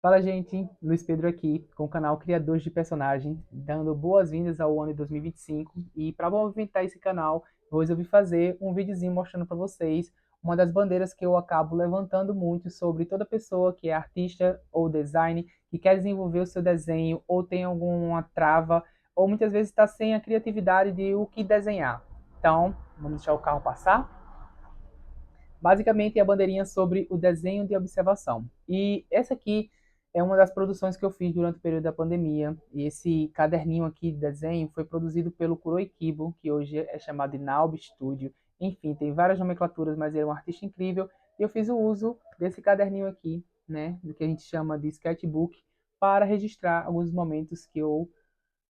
Fala, gente, Luiz Pedro aqui com o canal Criadores de Personagem, dando boas-vindas ao ano de 2025. E para movimentar esse canal, eu resolvi fazer um videozinho mostrando para vocês uma das bandeiras que eu acabo levantando muito sobre toda pessoa que é artista ou design, que quer desenvolver o seu desenho ou tem alguma trava, ou muitas vezes está sem a criatividade de o que desenhar. Então, vamos deixar o carro passar. Basicamente, é a bandeirinha sobre o desenho de observação. E essa aqui é uma das produções que eu fiz durante o período da pandemia. E esse caderninho aqui de desenho foi produzido pelo Kuroi Kibo, que hoje é chamado de Naub Studio. Enfim, tem várias nomenclaturas, mas ele é um artista incrível. E eu fiz o uso desse caderninho aqui, né, do que a gente chama de sketchbook, para registrar alguns momentos que eu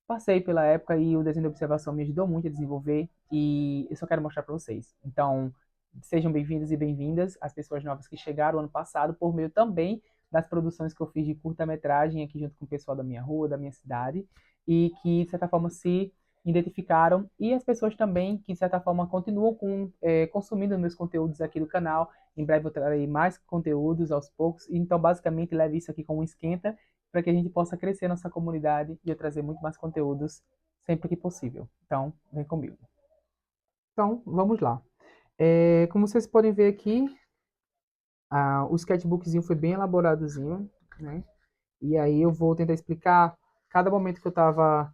passei pela época e o desenho de observação me ajudou muito a desenvolver e eu só quero mostrar para vocês. Então, sejam bem-vindos e bem-vindas as pessoas novas que chegaram ano passado por meio também das produções que eu fiz de curta-metragem aqui junto com o pessoal da minha rua, da minha cidade e que, de certa forma, se identificaram e as pessoas também que, de certa forma, continuam consumindo meus conteúdos aqui do canal. Em breve eu trarei mais conteúdos aos poucos, então, basicamente, leve isso aqui como um esquenta para que a gente possa crescer nossa comunidade e eu trazer muito mais conteúdos sempre que possível. Então, vem comigo. Então, vamos lá. Como vocês podem ver aqui, o sketchbookzinho foi bem elaboradozinho, né? E aí eu vou tentar explicar cada momento que eu estava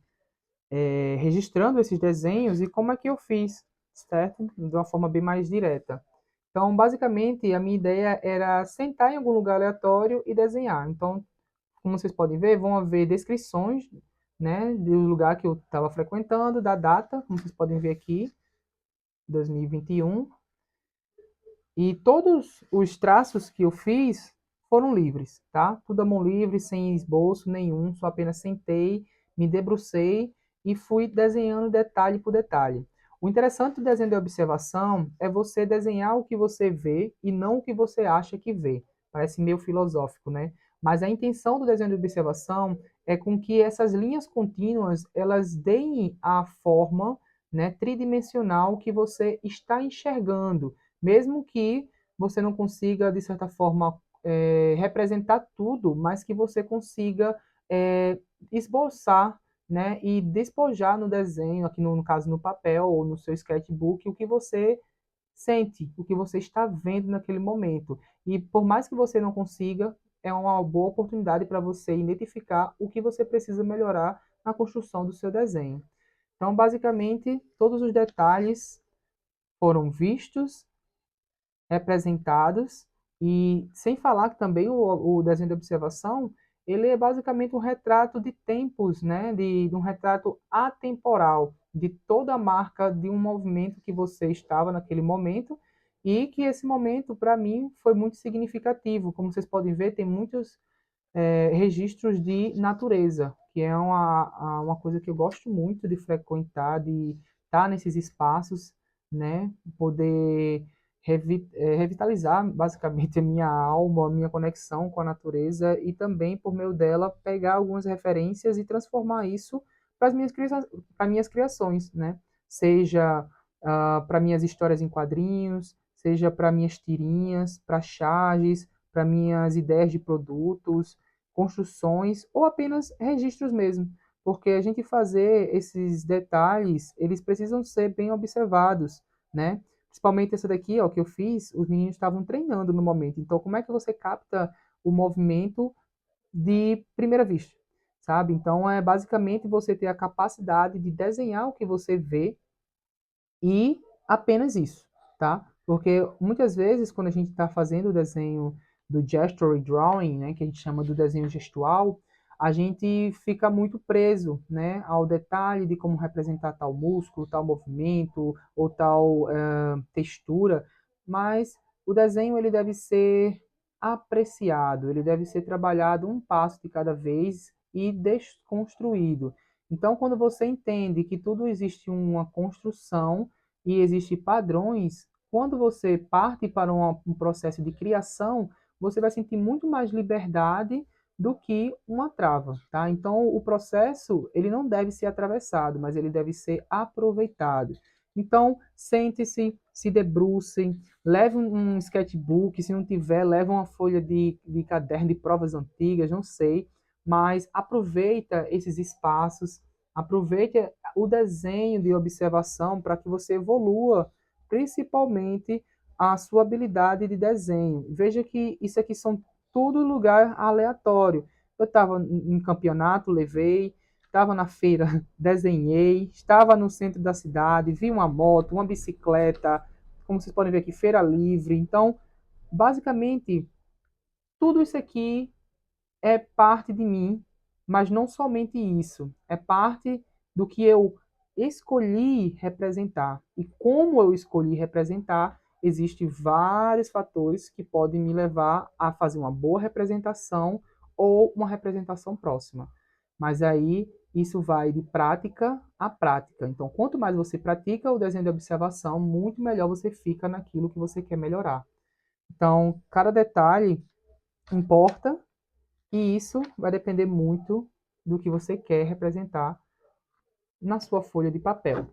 registrando esses desenhos e como é que eu fiz, certo? De uma forma bem mais direta. Então, basicamente, a minha ideia era sentar em algum lugar aleatório e desenhar. Então, como vocês podem ver, vão haver descrições, né, do lugar que eu estava frequentando, da data, como vocês podem ver aqui, 2021. E todos os traços que eu fiz foram livres, tá? Tudo à mão livre, sem esboço nenhum, só apenas sentei, me debrucei e fui desenhando detalhe por detalhe. O interessante do desenho de observação é você desenhar o que você vê e não o que você acha que vê. Parece meio filosófico, né? Mas a intenção do desenho de observação é com que essas linhas contínuas elas deem a forma, né, tridimensional que você está enxergando, mesmo que você não consiga, de certa forma, representar tudo, mas que você consiga esboçar, né, e despojar no desenho, aqui no caso no papel ou no seu sketchbook, o que você sente, o que você está vendo naquele momento. E por mais que você não consiga, é uma boa oportunidade para você identificar o que você precisa melhorar na construção do seu desenho. Então, basicamente, todos os detalhes foram vistos, representados, e sem falar que também o desenho de observação, ele é basicamente um retrato de tempos, né? De um retrato atemporal, de toda a marca de um movimento que você estava naquele momento, e que esse momento, para mim, foi muito significativo. Como vocês podem ver, tem muitos registros de natureza, que é uma coisa que eu gosto muito de frequentar, de estar nesses espaços, né? Poder revitalizar basicamente a minha alma, a minha conexão com a natureza e também, por meio dela, pegar algumas referências e transformar isso para as minhas criações, né? Seja para minhas histórias em quadrinhos, seja para minhas tirinhas, para charges, para minhas ideias de produtos, construções ou apenas registros mesmo, porque a gente fazer esses detalhes, eles precisam ser bem observados, né? Principalmente essa daqui, ó, que eu fiz, os meninos estavam treinando no momento. Então, como é que você capta o movimento de primeira vista, sabe? Então, é basicamente você ter a capacidade de desenhar o que você vê e apenas isso, tá? Porque muitas vezes, quando a gente está fazendo o desenho do gestural drawing, né, que a gente chama do desenho gestual, a gente fica muito preso, né, ao detalhe de como representar tal músculo, tal movimento ou tal textura, mas o desenho ele deve ser apreciado, ele deve ser trabalhado um passo de cada vez e desconstruído. Então, quando você entende que tudo existe uma construção e existem padrões, quando você parte para um processo de criação, você vai sentir muito mais liberdade do que uma trava, tá? Então, o processo, ele não deve ser atravessado, mas ele deve ser aproveitado. Então, sente-se, se debrucem, leve um sketchbook, se não tiver, leve uma folha de caderno de provas antigas, não sei, mas aproveita esses espaços, aproveite o desenho de observação para que você evolua, principalmente a sua habilidade de desenho. Veja que isso aqui são tudo lugar aleatório. Eu estava em campeonato, levei, estava na feira, desenhei, estava no centro da cidade, vi uma moto, uma bicicleta, como vocês podem ver aqui, feira livre. Então, basicamente, tudo isso aqui é parte de mim, mas não somente isso, é parte do que eu escolhi representar. E como eu escolhi representar, existem vários fatores que podem me levar a fazer uma boa representação ou uma representação próxima. Mas aí isso vai de prática a prática. Então, quanto mais você pratica o desenho de observação, muito melhor você fica naquilo que você quer melhorar. Então, cada detalhe importa e isso vai depender muito do que você quer representar na sua folha de papel.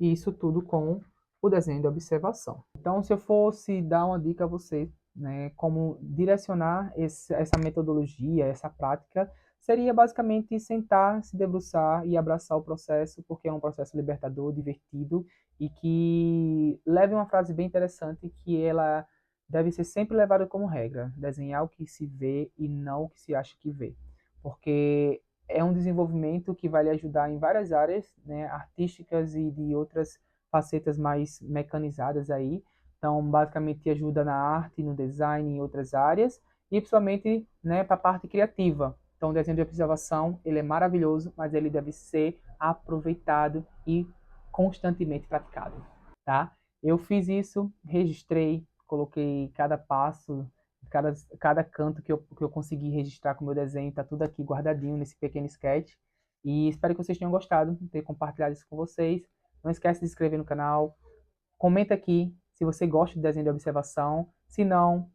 E isso tudo com o desenho de observação. Então, se eu fosse dar uma dica a você, né, como direcionar essa metodologia, essa prática, seria basicamente sentar, se debruçar e abraçar o processo, porque é um processo libertador, divertido e que leva uma frase bem interessante que ela deve ser sempre levada como regra: desenhar o que se vê e não o que se acha que vê, porque é um desenvolvimento que vai lhe ajudar em várias áreas, né, artísticas e de outras facetas mais mecanizadas aí. Então, basicamente, te ajuda na arte, no design, em outras áreas, e principalmente, né, para a parte criativa. Então, o desenho de observação, ele é maravilhoso, mas ele deve ser aproveitado e constantemente praticado, tá? Eu fiz isso, registrei, coloquei cada passo, cada canto que eu consegui registrar com o meu desenho, tá tudo aqui guardadinho nesse pequeno sketch. E espero que vocês tenham gostado de ter compartilhado isso com vocês. Não esquece de se inscrever no canal. Comenta aqui se você gosta de desenho de observação. Se não,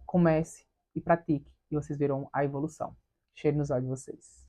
comece e pratique. E vocês verão a evolução. Cheiro nos olhos de vocês.